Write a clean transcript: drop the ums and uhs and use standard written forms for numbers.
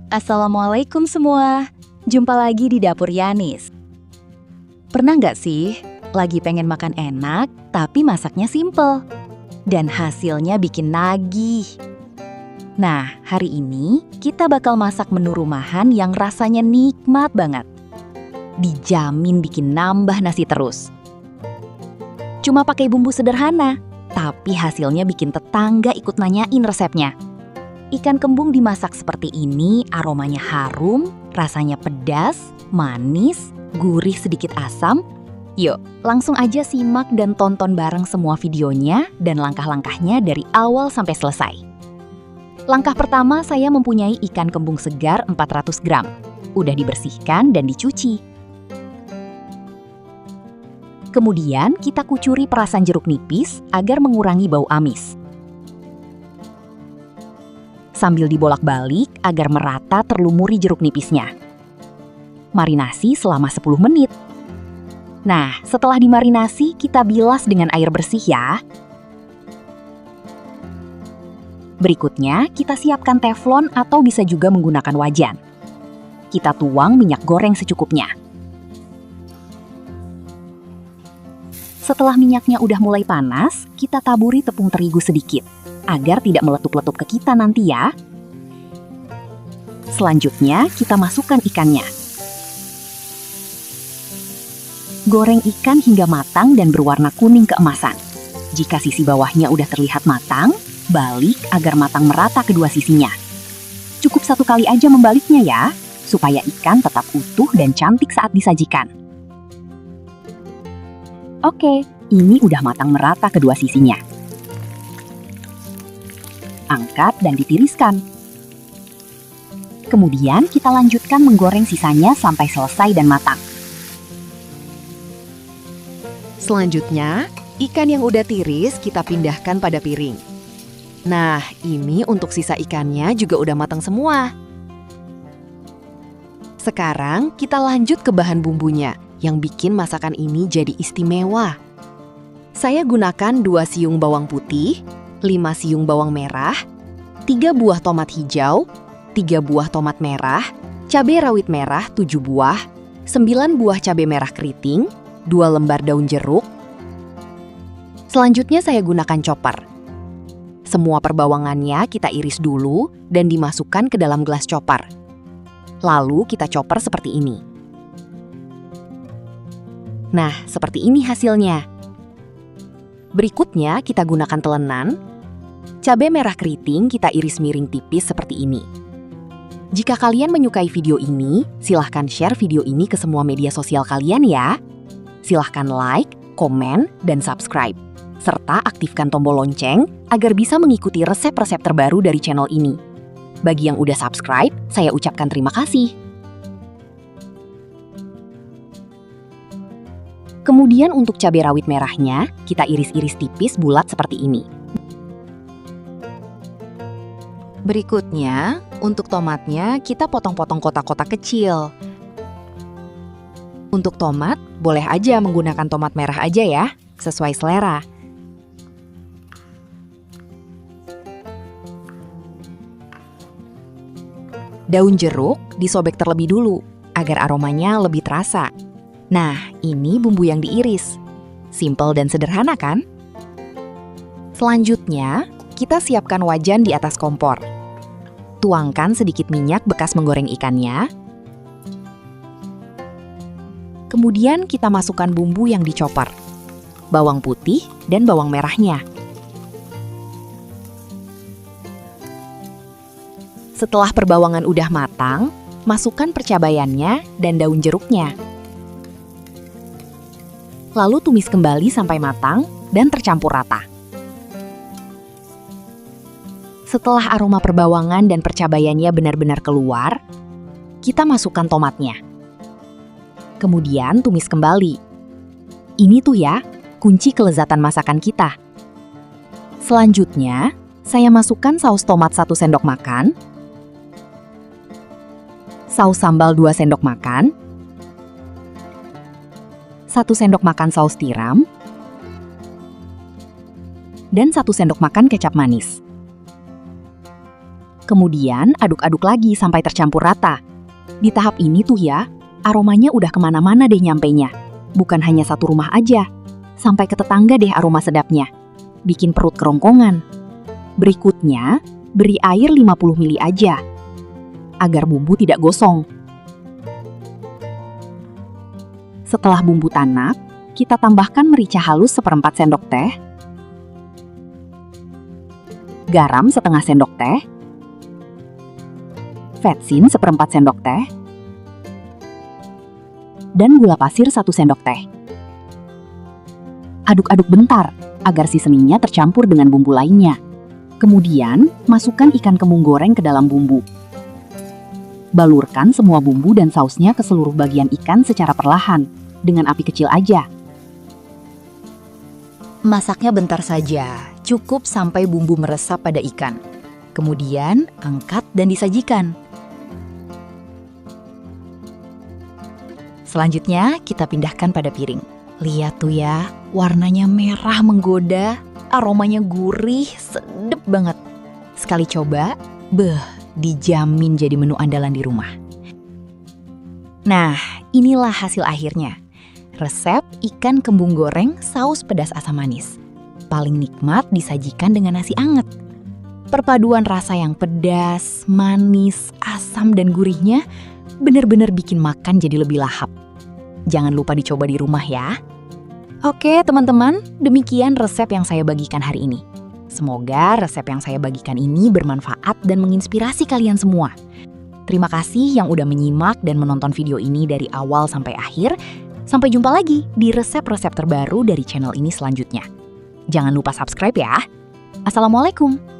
Assalamualaikum semua. Jumpa lagi di Dapur Yanis. Pernah nggak sih lagi pengen makan enak tapi masaknya simple dan hasilnya bikin nagih? Nah, hari ini kita bakal masak menu rumahan yang rasanya nikmat banget. Dijamin bikin nambah nasi terus. Cuma pakai bumbu sederhana, tapi hasilnya bikin tetangga ikut nanyain resepnya. Ikan kembung dimasak seperti ini, aromanya harum, rasanya pedas, manis, gurih sedikit asam. Yuk, langsung aja simak dan tonton bareng semua videonya dan langkah-langkahnya dari awal sampai selesai. Langkah pertama, saya mempunyai ikan kembung segar 400 gram. Udah dibersihkan dan dicuci. Kemudian kita kucuri perasan jeruk nipis agar mengurangi bau amis. Sambil dibolak-balik agar merata terlumuri jeruk nipisnya. Marinasi selama 10 menit. Nah, setelah dimarinasi, kita bilas dengan air bersih ya. Berikutnya, kita siapkan teflon atau bisa juga menggunakan wajan. Kita tuang minyak goreng secukupnya. Setelah minyaknya udah mulai panas, kita taburi tepung terigu sedikit, agar tidak meletup-letup ke kita nanti ya. Selanjutnya, kita masukkan ikannya. Goreng ikan hingga matang dan berwarna kuning keemasan. Jika sisi bawahnya udah terlihat matang, balik agar matang merata kedua sisinya. Cukup 1 kali aja membaliknya ya, supaya ikan tetap utuh dan cantik saat disajikan. Oke, ini udah matang merata kedua sisinya. Angkat dan ditiriskan. Kemudian kita lanjutkan menggoreng sisanya sampai selesai dan matang. Selanjutnya, ikan yang udah tiris kita pindahkan pada piring. Nah, ini untuk sisa ikannya juga udah matang semua. Sekarang kita lanjut ke bahan bumbunya yang bikin masakan ini jadi istimewa. Saya gunakan 2 siung bawang putih, 5 siung bawang merah, 3 buah tomat hijau, 3 buah tomat merah, cabai rawit merah 7 buah, 9 buah cabai merah keriting, 2 lembar daun jeruk. Selanjutnya saya gunakan chopper. Semua perbawangannya kita iris dulu dan dimasukkan ke dalam gelas chopper. Lalu kita chopper seperti ini. Nah, seperti ini hasilnya. Berikutnya kita gunakan telenan. Cabai merah keriting kita iris miring tipis seperti ini. Jika kalian menyukai video ini, silahkan share video ini ke semua media sosial kalian ya. Silahkan like, komen, dan subscribe. Serta aktifkan tombol lonceng agar bisa mengikuti resep-resep terbaru dari channel ini. Bagi yang udah subscribe, saya ucapkan terima kasih. Kemudian untuk cabai rawit merahnya, kita iris-iris tipis bulat seperti ini. Berikutnya, untuk tomatnya kita potong-potong kotak-kotak kecil. Untuk tomat, boleh aja menggunakan tomat merah aja ya, sesuai selera. Daun jeruk disobek terlebih dulu, agar aromanya lebih terasa. Nah, ini bumbu yang diiris. Simple dan sederhana kan? Selanjutnya, kita siapkan wajan di atas kompor. Tuangkan sedikit minyak bekas menggoreng ikannya. Kemudian kita masukkan bumbu yang dicopper. Bawang putih dan bawang merahnya. Setelah perbawangan udah matang, masukkan percabayannya dan daun jeruknya. Lalu tumis kembali sampai matang dan tercampur rata. Setelah aroma perbawangan dan percabayannya benar-benar keluar, kita masukkan tomatnya. Kemudian tumis kembali. Ini tuh ya, kunci kelezatan masakan kita. Selanjutnya, saya masukkan saus tomat 1 sendok makan, saus sambal 2 sendok makan, 1 sendok makan saus tiram, dan 1 sendok makan kecap manis. Kemudian aduk-aduk lagi sampai tercampur rata. Di tahap ini tuh ya, aromanya udah kemana-mana deh nyampenya. Bukan hanya satu rumah aja, sampai ke tetangga deh aroma sedapnya. Bikin perut kerongkongan. Berikutnya, beri air 50 ml aja, agar bumbu tidak gosong. Setelah bumbu tanak, kita tambahkan merica halus 1/4 sendok teh, garam setengah sendok teh, vetsin 1/4 sendok teh, dan gula pasir 1 sendok teh. Aduk-aduk bentar, agar seasoningnya tercampur dengan bumbu lainnya. Kemudian, masukkan ikan kembung goreng ke dalam bumbu. Balurkan semua bumbu dan sausnya ke seluruh bagian ikan secara perlahan, dengan api kecil aja. Masaknya bentar saja, cukup sampai bumbu meresap pada ikan. Kemudian, angkat dan disajikan. Selanjutnya, kita pindahkan pada piring. Lihat tuh ya, warnanya merah menggoda, aromanya gurih, sedep banget. Sekali coba, dijamin jadi menu andalan di rumah. Nah, inilah hasil akhirnya. Resep ikan kembung goreng saus pedas asam manis. Paling nikmat disajikan dengan nasi anget. Perpaduan rasa yang pedas, manis, asam, dan gurihnya bener-bener bikin makan jadi lebih lahap. Jangan lupa dicoba di rumah ya. Oke teman-teman, demikian resep yang saya bagikan hari ini. Semoga resep yang saya bagikan ini bermanfaat dan menginspirasi kalian semua. Terima kasih yang udah menyimak dan menonton video ini dari awal sampai akhir. Sampai jumpa lagi di resep-resep terbaru dari channel ini selanjutnya. Jangan lupa subscribe ya. Assalamualaikum.